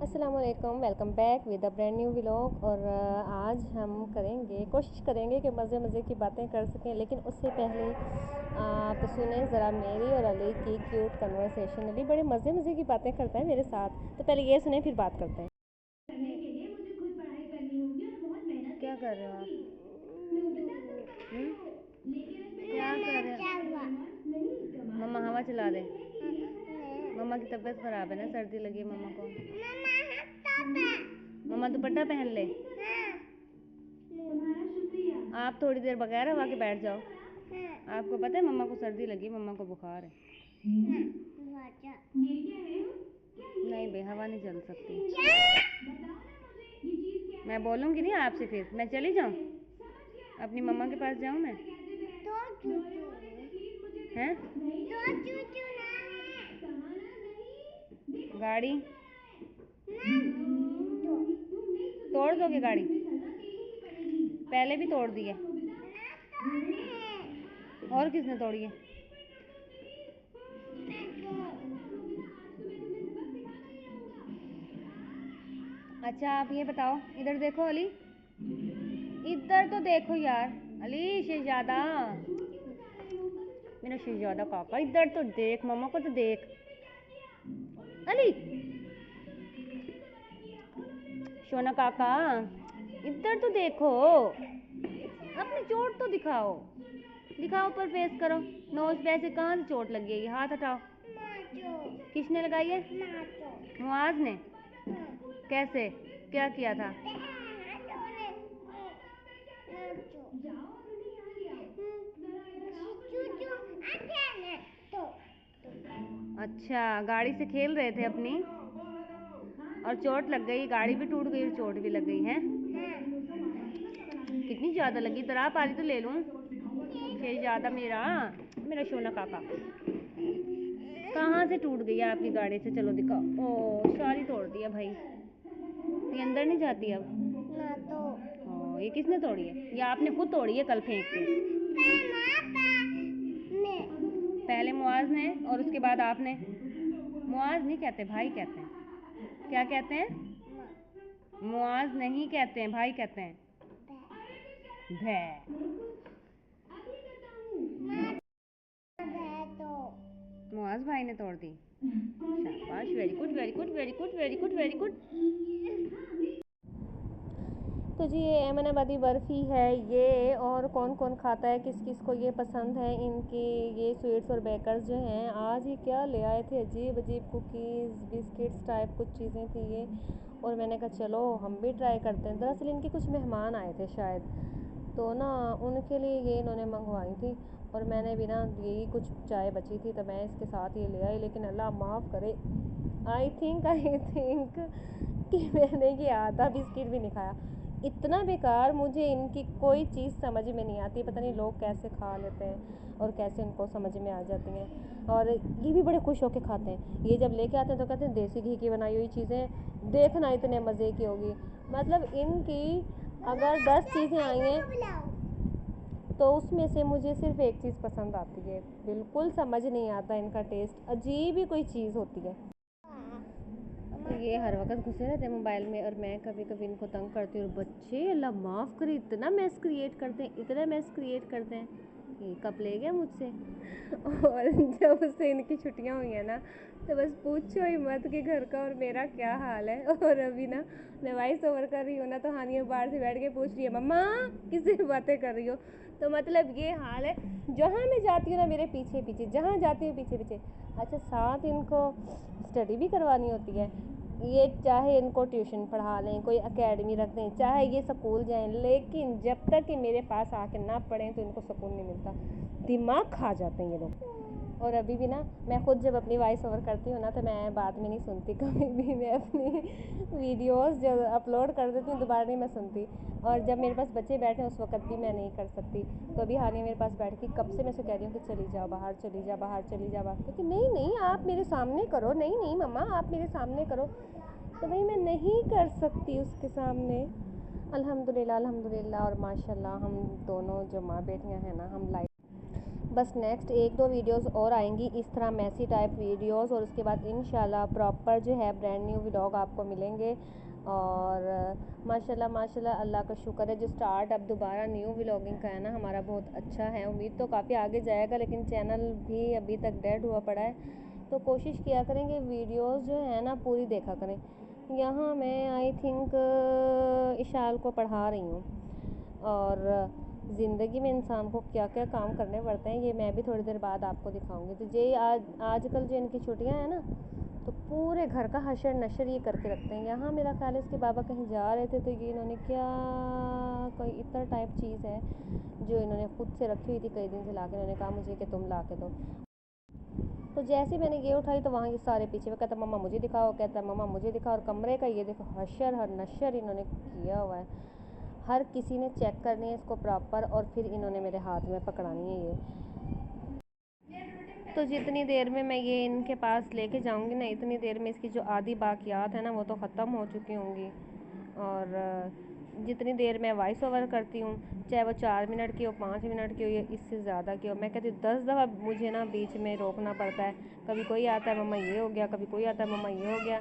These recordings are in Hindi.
अस्सलामुअलैकुम, welcome back with a brand new vlog. और आज हम कोशिश करेंगे कि मज़े मज़े की बातें कर सकें, लेकिन उससे पहले आप सुने ज़रा मेरी और अली की क्यूट कन्वर्सेशन। अली बड़े मज़े मज़े की बातें करता है मेरे साथ, तो पहले ये सुने फिर बात करते हैं। करने के लिए मुझे खुद पढ़ाई करनी होगी और बहुत मेहनत क्या कर रहे हो आप? क्या कर रहे हो? मम्मा हवा चला दे। मम्मा की तबीयत ख़राब है ना, सर्दी लगी है मम्मा को। मम्मा दुपट्टा पहन ले। आप थोड़ी देर बगैर हवा के बैठ जाओ। आपको पता है मम्मा को सर्दी लगी, मम्मा को बुखार है। नहीं बे, हवा नहीं चल सकती। मैं बोलूँगी नहीं आपसे, फिर मैं चली जाऊँ अपनी मम्मा के पास जाऊँ मैं? हैं? गाड़ी तोड़ दोगे? गाड़ी पहले भी तोड़ दी है। और किसने तोड़ी है? अच्छा आप ये बताओ, इधर देखो अली, इधर तो देखो यार। अली शहजादा, मेरा शहजादा काका, इधर तो देख, मम्मा को तो देख। अली सोना काका, इधर तो देखो, अपनी चोट तो दिखाओ। दिखाओ, पर फेस करो। नोज पे ऐसे कहाँ से चोट लगी है? हाथ हटाओ। किसने लगाई है? मुआज ने। कैसे? क्या किया था? अच्छा, गाड़ी से खेल रहे थे अपनी और चोट लग गई। गाड़ी भी टूट गई और चोट भी लग गई है। कितनी ज़्यादा लगी? तो आप आली तो ले लूँ। ज़्यादा मेरा मेरा सोना काका। कहाँ से टूट गई है आपकी गाड़ी से? चलो दिखाओ। ओ, सारी तोड़ दी है भाई। ये अंदर नहीं जाती अब ना तो। ओ, ये किसने तोड़ी है? ये आपने खुद तोड़ी है कल फेंक के? पहले मुआज ने और उसके बाद आपने। मुआज नहीं कहते, भाई कहते हैं। क्या कहते हैं? मुआज नहीं कहते हैं, भाई कहते हैं। भै। मुआज भाई ने तोड़ दी। शाबाश, very good very good very good very good very good. तो जी ये अहमदाबादी बर्फ़ी है ये, और कौन कौन खाता है, किस किस को ये पसंद है। इनकी ये स्वीट्स और बेकर्स जो हैं, आज ये क्या ले आए थे, अजीब अजीब कुकीज़ बिस्किट्स टाइप कुछ चीज़ें थी ये। और मैंने कहा चलो हम भी ट्राई करते हैं। दरअसल इनके कुछ मेहमान आए थे शायद, तो ना उनके लिए ये इन्होंने मंगवाई थी। और मैंने भी ना यही कुछ चाय बची थी तो मैं इसके साथ ये ले आई, लेकिन अल्लाह माफ़ करे, आई थिंक कि मैंने ये आधा बिस्किट भी नहीं खाया। इतना बेकार, मुझे इनकी कोई चीज़ समझ में नहीं आती। पता नहीं लोग कैसे खा लेते हैं और कैसे उनको समझ में आ जाती हैं। और ये भी बड़े खुश होकर खाते हैं। ये जब लेके आते हैं तो कहते हैं देसी घी की बनाई हुई चीज़ें, देखना इतने मज़े की होगी। मतलब इनकी अगर 10 चीज़ें आई हैं तो उसमें से मुझे सिर्फ एक चीज़ पसंद आती है। बिल्कुल समझ नहीं आता इनका टेस्ट, अजीब ही कोई चीज़ होती है। ये हर वक्त घुसे रहते हैं मोबाइल में और मैं कभी कभी इनको तंग करती हूँ। बच्चे अल्लाह माफ़ करे, इतना मैस क्रिएट करते हैं, इतना मैस क्रिएट करते हैं। ये कब ले गया मुझसे। और जब से इनकी छुट्टियाँ हुई हैं ना, तो बस पूछो ही मत कि घर का और मेरा क्या हाल है। और अभी ना मैं वॉइस ओवर कर रही हूँ ना, तो हानिया बाहर से बैठ के पूछ रही है मम्मा किससे बातें कर रही हो। तो मतलब ये हाल है, जहाँ मैं जाती हूँ ना मेरे पीछे पीछे, जहाँ जाती हूँ पीछे पीछे। अच्छा, साथ इनको स्टडी भी करवानी होती है। ये चाहे इनको ट्यूशन पढ़ा लें, कोई एकेडमी रख दें, चाहे ये स्कूल जाएं, लेकिन जब तक कि मेरे पास आके ना पढ़ें तो इनको सुकून नहीं मिलता। दिमाग खा जाते हैं ये लोग। और अभी भी ना मैं खुद जब अपनी वॉइस ओवर करती हूँ ना, तो मैं बाद में नहीं सुनती कभी भी। मैं अपनी वीडियोस जब अपलोड कर देती हूँ दोबारा नहीं मैं सुनती। और जब मेरे पास बच्चे बैठे हैं उस वक्त भी मैं नहीं कर सकती। तो अभी हानिया मेरे पास बैठ के कब से मैं उसे कह रही हूँ कि चली जाओ बाहर, चली जा बाहर, चली जा बाहर, क्योंकि नहीं नहीं आप मेरे सामने करो, नहीं नहीं मम्मा आप मेरे सामने करो। तो भाई मैं नहीं कर सकती उसके सामने। अल्हम्दुलिल्लाह अल्हम्दुलिल्लाह और माशाल्लाह हम दोनों जो माँ बेटियाँ हैं ना, हम लाइफ बस नेक्स्ट 1-2 वीडियोस और आएंगी इस तरह मैसी टाइप वीडियोस, और उसके बाद इंशाल्लाह प्रॉपर जो है ब्रांड न्यू व्लॉग आपको मिलेंगे। और माशाल्लाह माशाल्लाह अल्लाह का शुक्र है जो स्टार्ट अब दोबारा न्यू व्लॉगिंग का है ना हमारा बहुत अच्छा है। उम्मीद तो काफ़ी आगे जाएगा, लेकिन चैनल भी अभी तक डेड हुआ पड़ा है, तो कोशिश किया करेंगे वीडियोस जो है ना पूरी देखा करें। यहाँ मैं आई थिंक इशाल को पढ़ा रही हूँ, और ज़िंदगी में इंसान को क्या क्या काम करने पड़ते हैं ये मैं भी थोड़ी देर बाद आपको दिखाऊंगी। तो ये आजकल जो इनकी छुट्टियां हैं ना, तो पूरे घर का हशर नशर ये करके रखते हैं। यहाँ मेरा ख्याल है इसके बाबा कहीं जा रहे थे, तो ये इन्होंने क्या कोई इतना टाइप चीज़ है जो इन्होंने खुद से रखी हुई थी कई दिन से, ला के इन्होंने कहा मुझे कि तुम ला के दो। तो जैसे मैंने ये उठाई तो वहाँ ये सारे पीछे, वो कहता मम्मा मुझे दिखाओ, कहता मम्मा मुझे दिखाओ। और कमरे का ये देखो हशर हर नशर इन्होंने किया हुआ है। हर किसी ने चेक करनी है इसको प्रॉपर, और फिर इन्होंने मेरे हाथ में पकड़ानी है ये। तो जितनी देर में मैं ये इनके पास लेके जाऊंगी ना, इतनी देर में इसकी जो आधी बाकियात है ना वो तो ख़त्म हो चुकी होंगी। और जितनी देर मैं वॉइस ओवर करती हूँ, चाहे वो 4 मिनट की हो, 5 मिनट की हो, या इससे ज़्यादा की हो, मैं कहती हूँ 10 दफ़ा मुझे ना बीच में रोकना पड़ता है। कभी कोई आता है मम्मा ये हो गया, कभी कोई आता है मम्मा ये हो गया,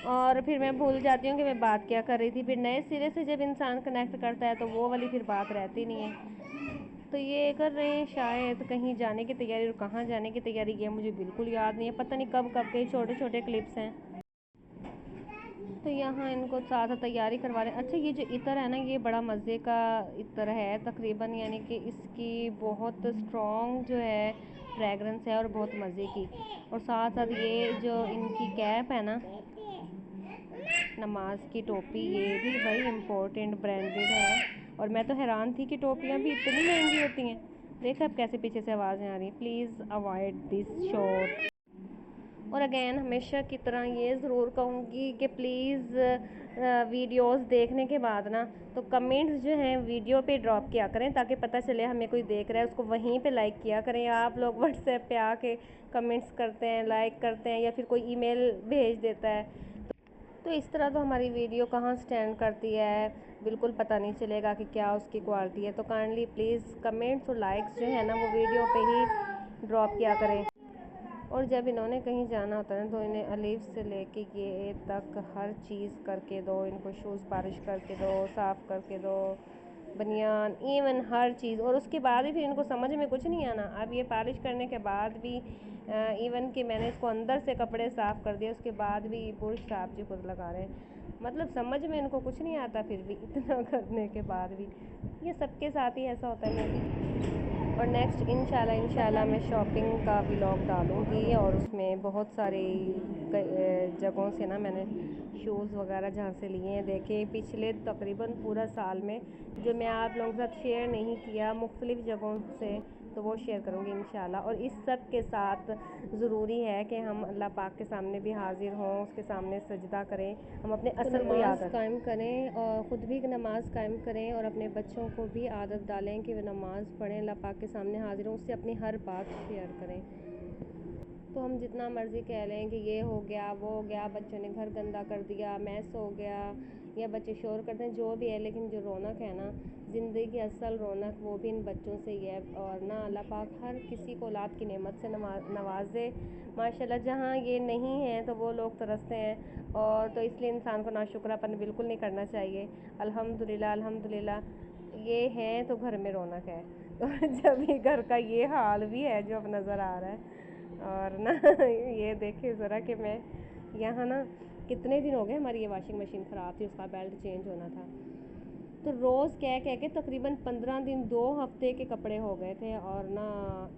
और फिर मैं भूल जाती हूँ कि मैं बात क्या कर रही थी। फिर नए सिरे से जब इंसान कनेक्ट करता है तो वो वाली फिर बात रहती नहीं है। तो ये कर रहे हैं शायद कहीं जाने की तैयारी, और कहाँ जाने की तैयारी ये मुझे बिल्कुल याद नहीं है, पता नहीं कब कब के छोटे छोटे क्लिप्स हैं। तो यहाँ इनको साथ तैयारी करवा रहे हैं। अच्छा ये जो इत्र है ना, ये बड़ा मज़े का इत्र है तकरीबन, यानी कि इसकी बहुत स्ट्रॉन्ग जो है फ्रेगरेंस है और बहुत मज़े की। और साथ साथ ये जो इनकी कैप है ना, नमाज की टोपी, ये भी भाई इम्पोर्टेंट ब्रांडेड है। और मैं तो हैरान थी कि टोपियाँ भी इतनी महंगी होती हैं। देखा अब कैसे पीछे से आवाज़ें आ रही हैं, प्लीज़ अवॉइड दिस शॉट। और अगेन हमेशा की तरह ये ज़रूर कहूँगी कि प्लीज़ वीडियोस देखने के बाद ना तो कमेंट्स जो हैं वीडियो पे ड्रॉप किया करें, ताकि पता चले हमें कोई देख रहा है, उसको वहीं पे लाइक किया करें। आप लोग व्हाट्सएप पे आके कमेंट्स करते हैं, लाइक करते हैं, या फिर कोई ईमेल भेज देता है, तो इस तरह तो हमारी वीडियो कहाँ स्टैंड करती है, बिल्कुल पता नहीं चलेगा कि क्या उसकी क्वालिटी है। तो काइंडली प्लीज़ कमेंट्स और लाइक्स जो है ना वो वीडियो पे ही ड्रॉप किया करें। और जब इन्होंने कहीं जाना होता है ना, तो इन्हें अलीफ से लेके ये तक हर चीज़ करके दो, इनको शूज़ पॉलिश करके दो, साफ़ करके दो, बनियान, इवन हर चीज़। और उसके बाद भी फिर इनको समझ में कुछ नहीं आना। अब ये पॉलिश करने के बाद भी इवन कि मैंने इसको अंदर से कपड़े साफ़ कर दिए, उसके बाद भी बुर्श साफ जो खुद लगा रहे हैं। मतलब समझ में इनको कुछ नहीं आता, फिर भी इतना करने के बाद भी। ये सबके साथ ही ऐसा होता है। और नेक्स्ट इंशाल्लाह मैं शॉपिंग का व्लॉग डालूँगी, और उसमें बहुत सारी जगहों से ना मैंने शूज़ वगैरह जहाँ से लिए हैं, देखे पिछले तकरीबन पूरा साल में जो मैं आप लोगों के साथ शेयर नहीं किया मुख्तलिफ़ जगहों से, तो वो शेयर करूँगी इंशाल्लाह। और इस सब के साथ ज़रूरी है कि हम अल्लाह पाक के सामने भी हाज़िर हों, उसके सामने सजदा करें, हम अपने असल को याद कायम करें, और ख़ुद भी नमाज़ कायम करें, और अपने बच्चों को भी आदत डालें कि वे नमाज़ पढ़ें, अल्लाह पाक के सामने हाज़िर हों, उससे अपनी हर बात शेयर करें। तो हम जितना मर्ज़ी कह लें कि ये हो गया, वो हो गया, बच्चों ने घर गंदा कर दिया, मैस हो गया, या बच्चे शोर करते हैं, जो भी है, लेकिन जो रौनक है ना ज़िंदगी की असल रौनक वो भी इन बच्चों से ही है। और ना अल्लाह पाक हर किसी को औलाद की नेमत से नवाजे माशाल्लाह। जहाँ ये नहीं है तो वो लोग तरसते हैं, और तो इसलिए इंसान को नाशुक्रापन बिल्कुल नहीं करना चाहिए। अल्हम्दुलिल्लाह अल्हम्दुलिल्लाह ये है तो घर में रौनक है। और जब ये घर का ये हाल भी है जो अब नज़र आ रहा है, और ना ये देखिए ज़रा कि मैं यहाँ ना कितने दिन हो गए हमारी ये वॉशिंग मशीन ख़राब थी, उसका बेल्ट चेंज होना था, तो रोज़ कह कह के तकरीबन 15 दिन 2 हफ्ते के कपड़े हो गए थे। और ना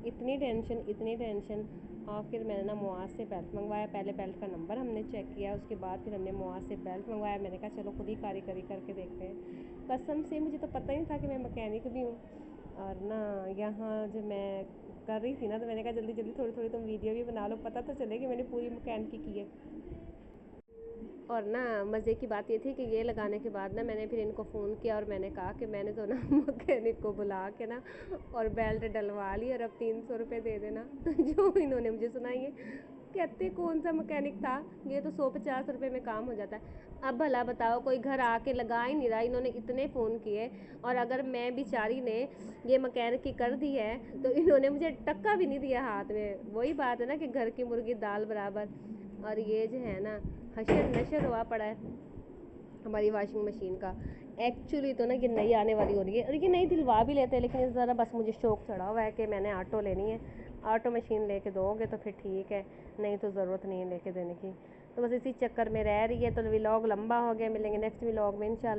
इतनी टेंशन। आखिर मैंने ना मुआज़ से बेल्ट मंगवाया। पहले बेल्ट का नंबर हमने चेक किया, उसके बाद फिर हमने मुआज़ से बेल्ट मंगवाया। मैंने कहा चलो खुद ही कारीगरी करके देखते हैं। कसम से मुझे तो पता ही नहीं था कि मैं मैकेनिक भी हूँ। और ना यहाँ जब मैं कर रही थी ना, तो मैंने कहा जल्दी जल्दी थोड़ी थोड़ी तुम वीडियो भी बना लो, पता तो चले कि मैंने पूरी मैकेनिक की है। और ना मज़े की बात ये थी कि ये लगाने के बाद ना मैंने फिर इनको फ़ोन किया, और मैंने कहा कि मैंने तो ना मैकेनिक को बुला के ना और बेल्ट डलवा ली, और अब 300 रुपये दे देना। तो जो इन्होंने मुझे सुनाई है, कहते कौन सा मैकेनिक था, ये तो 150 रुपये में काम हो जाता है। अब भला बताओ, कोई घर आके लगा ही नहीं रहा, इन्होंने इतने फ़ोन किए, और अगर मैं बेचारी ने ये मैकेनिक की कर दी है तो इन्होंने मुझे टक्का भी नहीं दिया हाथ में। वही बात है ना कि घर की मुर्गी दाल बराबर। और ये जो है ना, हशर नशर हुआ पड़ा है हमारी वॉशिंग मशीन का। एक्चुअली तो ना ये नई आने वाली हो रही है, और ये नई दिलवा भी लेते हैं, लेकिन इस ज़रा बस मुझे शौक चढ़ा हुआ है कि मैंने ऑटो लेनी है। ऑटो मशीन लेके दोगे तो फिर ठीक है, नहीं तो ज़रूरत नहीं है लेके देने की। तो बस इसी चक्कर में रह रही है। तो व्लॉग लंबा हो गया, मिलेंगे नेक्स्ट व्लॉग में इंशाल्लाह।